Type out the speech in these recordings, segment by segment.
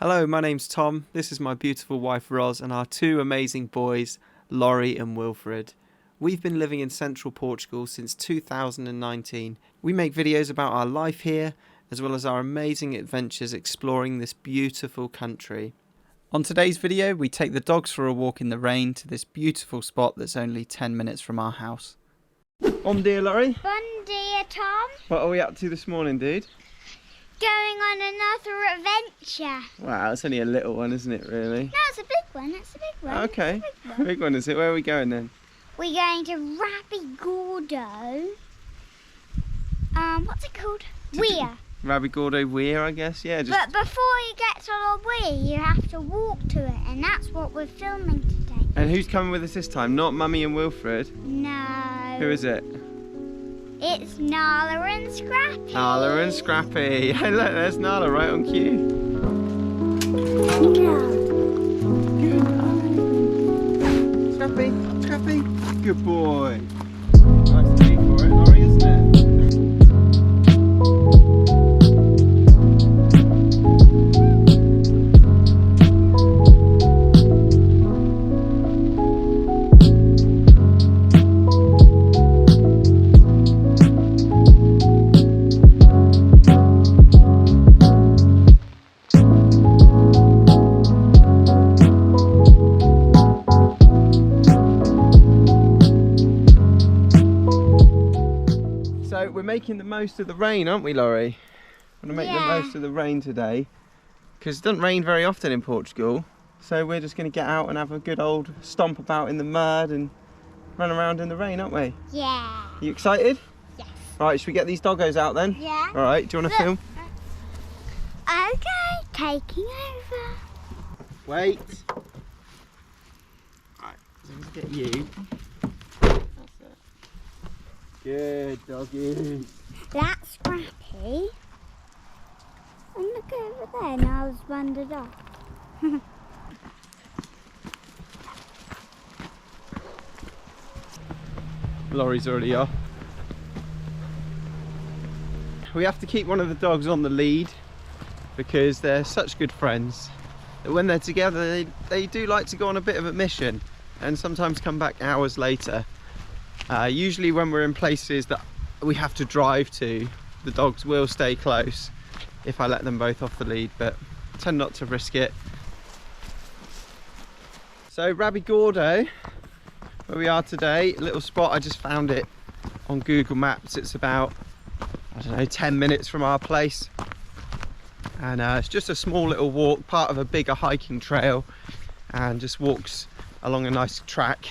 Hello, my name's Tom, this is my beautiful wife Roz and our two amazing boys, Lawrie and Wilfred. We've been living in Central Portugal since 2019. We make videos about our life here, as well as our amazing adventures exploring this beautiful country. On today's video, we take the dogs for a walk in the rain to this beautiful spot that's only 10 minutes from our house. Bon dia, Lawrie. Bon dia, Tom. What are we up to this morning, dude? Going on another adventure. Wow, it's only a little one, isn't it, really? No, it's a big one. It's a big one. Okay, It's a big one. big one is it? Where are we going then? We're going to Rabigordo. What's it called? Weir. Rabigordo Weir, I guess, yeah. Just... But before you get to the weir, you have to walk to it, and that's what we're filming today. And who's coming with us this time? Not Mummy and Wilfred? No. Who is it? It's Nala and Scrappy. Nala and Scrappy. Hey, look, there's Nala right on cue. No. Scrappy, Scrappy. Good boy. Nice day for it, Lawrie, isn't it? So we're making the most of the rain, aren't we, Lawrie? We're going to make the most of the rain today because it doesn't rain very often in Portugal. So we're just going to get out and have a good old stomp about in the mud and run around in the rain, aren't we? Yeah. Are you excited? Yes. Right, should we get these doggos out then? Yeah. All right, do you want to film? Okay, taking over. Wait. Right, so let's get you. That's it. Good doggy. That's Scrappy. And look over there, Niall's wandered off. Laurie's already off. We have to keep one of the dogs on the lead because they're such good friends that when they're together they do like to go on a bit of a mission and sometimes come back hours later. Usually when we're in places that we have to drive to, the dogs will stay close if I let them both off the lead, but I tend not to risk it. So Rabigordo, where we are today, a little spot, I just found it on Google Maps. It's about, I don't know, 10 minutes from our place. And it's just a small little walk, part of a bigger hiking trail, and just walks along a nice track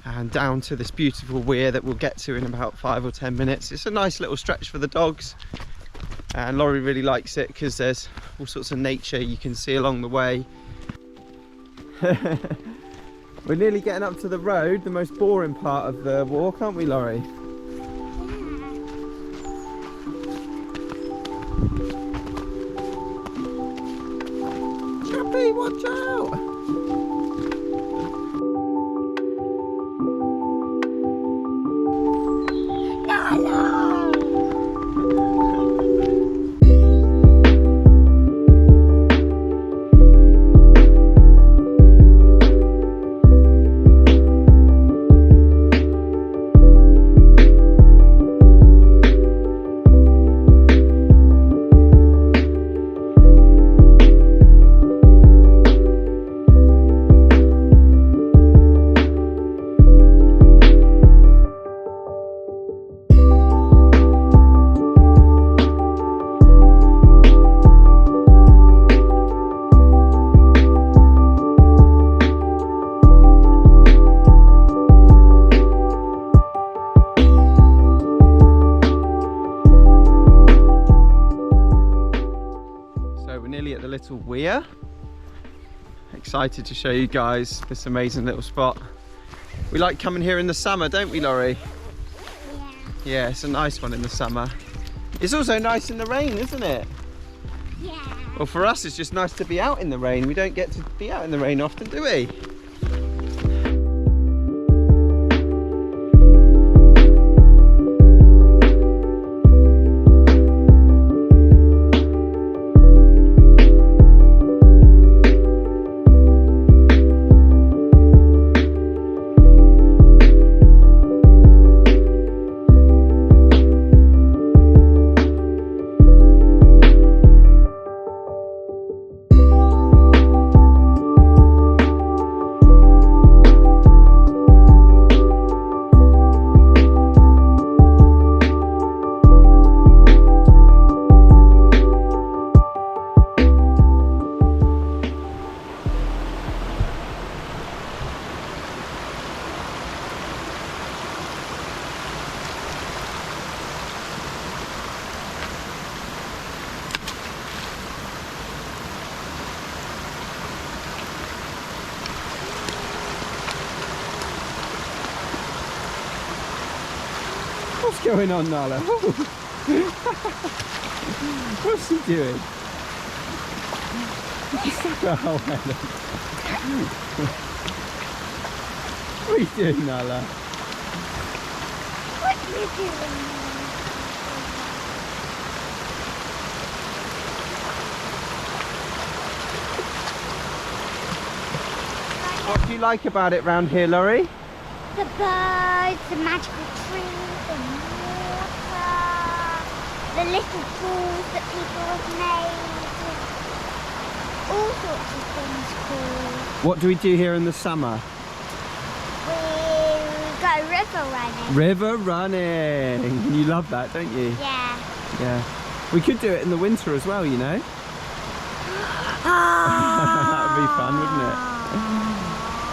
and down to this beautiful weir that we'll get to in about 5 or 10 minutes. It's a nice little stretch for the dogs, and Lawrie really likes it because there's all sorts of nature you can see along the way. We're nearly getting up to the road, the most boring part of the walk, aren't we, Lawrie? Scrappy, watch out! At the little weir. Excited to show you guys this amazing little spot. We like coming here in the summer, don't we, Lawrie? Yeah, it's a nice one in the summer. It's also nice in the rain, isn't it? Yeah. Well, for us it's just nice to be out in the rain. We don't get to be out in the rain often, do we? What's going on, Nala? What's she doing? She's stuck her whole head up. What are you doing, Nala? What are you doing? What do you like about it round here, Lawrie? The birds, the magical trees, the water, the little pools that people have made, all sorts of things cool. What do we do here in the summer? We go river running. River running. You love that, don't you? Yeah. Yeah. We could do it in the winter as well, you know? That would be fun, wouldn't it?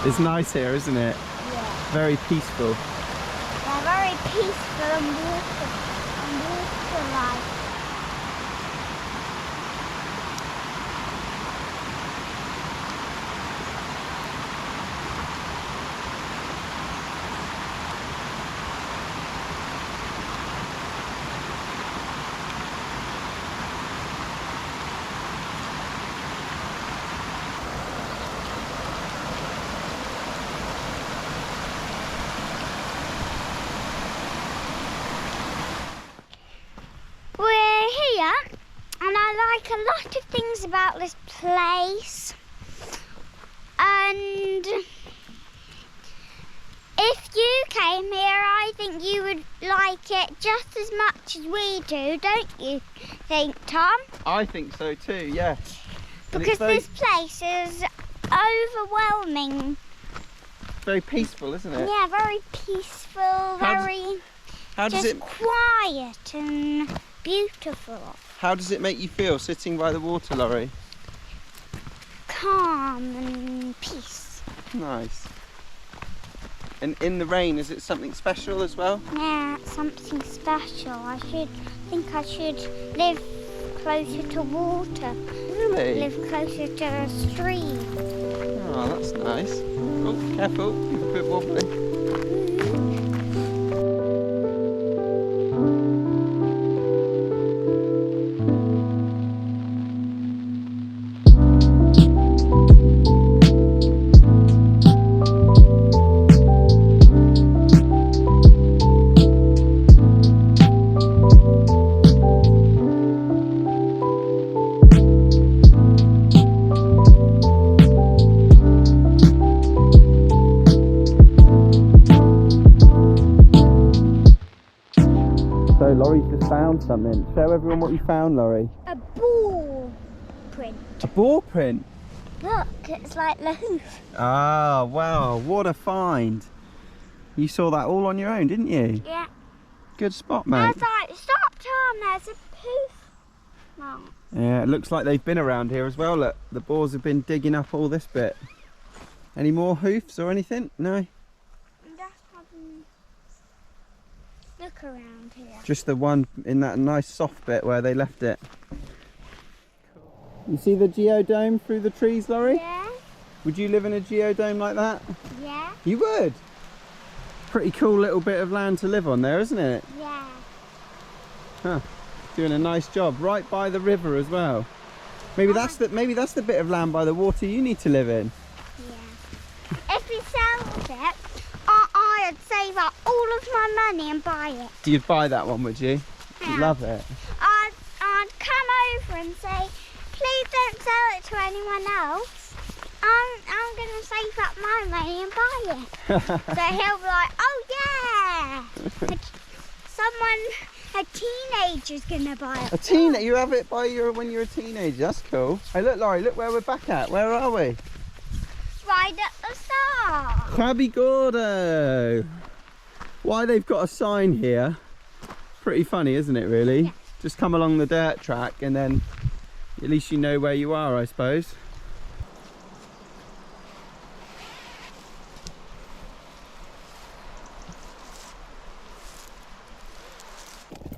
It's nice here, isn't it? Yeah. Very peaceful. They're very peaceful and water-like. We're here, and I like a lot of things about this place. And if you came here, I think you would like it just as much as we do, don't you think, Tom? I think so too, yes. Because this place is overwhelming. Very peaceful, isn't it? Yeah, very peaceful, How does just it quiet and beautiful. How does it make you feel sitting by the water, Lawrie? Calm and peace. Nice. And in the rain, is it something special as well? Yeah, something special. I think I should live closer to water. Really? Live closer to a stream. Oh, that's nice. Oh, careful, you're a bit wobbly. So Laurie's just found something. Show everyone what you found, Lawrie. A ball print. A ball print. Look, it's like the hoof. Ah, wow, what a find. You saw that all on your own, didn't you? Yeah. Good spot, I mate. was like, stop, Tom, there's a poof mark. Yeah, it looks like they've been around here as well. Look, the boars have been digging up all this bit. Any more hoofs or anything? No? Just having a look around here. Just the one in that nice soft bit where they left it. You see the geodome through the trees, Lawrie? Yeah, Would you live in a geodome like that? yeah, You would? Pretty cool little bit of land to live on there, isn't it? yeah. Huh. Doing a nice job right by the river as well. Maybe that's the bit of land by the water you need to live in. Yeah. If we sold it, I'd save up all of my money and buy it. You'd buy that one, would you? Yeah. You'd love it. I'd come over and say, please don't sell it to anyone else. I'm going to save up my money and buy it. So he'll be like, oh yeah! A teenager's going to buy it. You have it when you're a teenager. That's cool. Hey, look, Lawrie, look where we're back at. Where are we? Right at the start. Crabby Gordo. Why they've got a sign here. Pretty funny, isn't it, really? Yeah. Just come along the dirt track and then at least you know where you are, I suppose.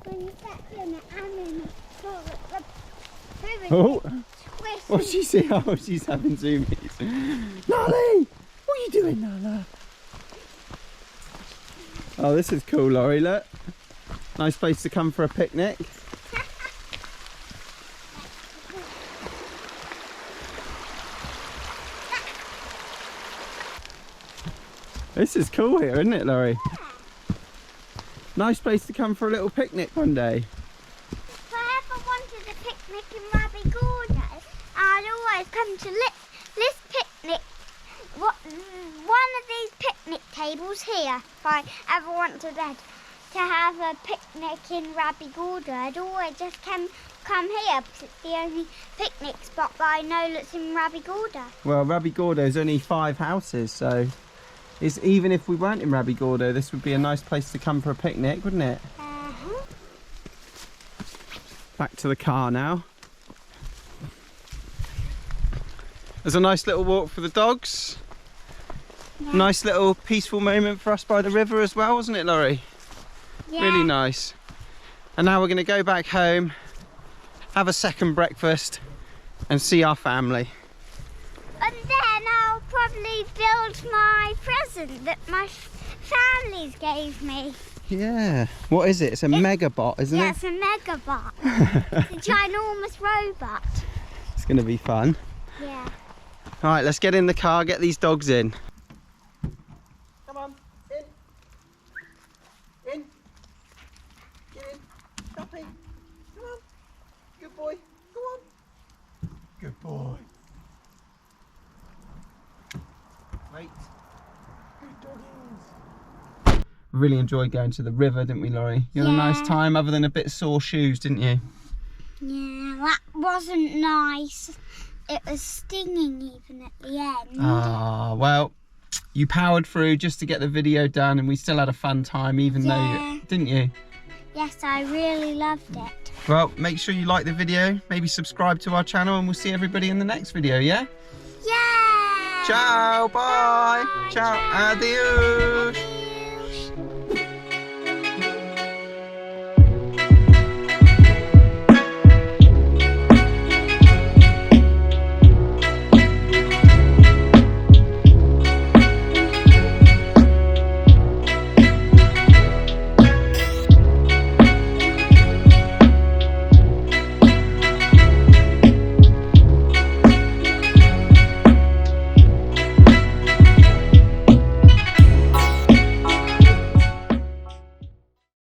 When you get in it, I'm in the Oh, what's she see? Oh, she's having zoomies. Nala! What are you doing, Nala? Oh, this is cool, Lawrie, look. Nice place to come for a picnic. This is cool here, isn't it, Lawrie? Yeah. Nice place to come for a little picnic one day. If I ever wanted a picnic in Rabbie Gordo, I'd always come to this picnic. One of these picnic tables here. If I ever wanted to have a picnic in Rabbie Gordo, I'd always just come here because it's the only picnic spot that I know that's in Rabbie Gordo. Well, Rabbie Gordo is only 5 houses, so even if we weren't in Rabbie Gordo, this would be a nice place to come for a picnic, wouldn't it? Back to the car now. There's a nice little walk for the dogs. Yeah. Nice little peaceful moment for us by the river as well, wasn't it, Lawrie? Yeah. Really nice. And now we're going to go back home, have a second breakfast and see our family. And then I'll probably build my present that my families gave me. Yeah. What is it? It's a Megabot, isn't Yeah, it? it's a Megabot. It's a ginormous robot. It's going to be fun. Yeah. All right, let's get in the car, get these dogs in. Come on, in. In. Get in. Scrappy. Come on. Good boy. Go on. Good boy. Wait. Good doggies. Really enjoyed going to the river, didn't we, Lawrie? You had a nice time, other than a bit sore shoes, didn't you? Yeah, that wasn't nice. It was stinging even at the end. Ah, well, you powered through just to get the video done, and we still had a fun time, even though, didn't you? Yes, I really loved it. Well, make sure you like the video, maybe subscribe to our channel, and we'll see everybody in the next video, yeah? Yeah! Ciao, bye! Bye. Ciao, Ciao. adios!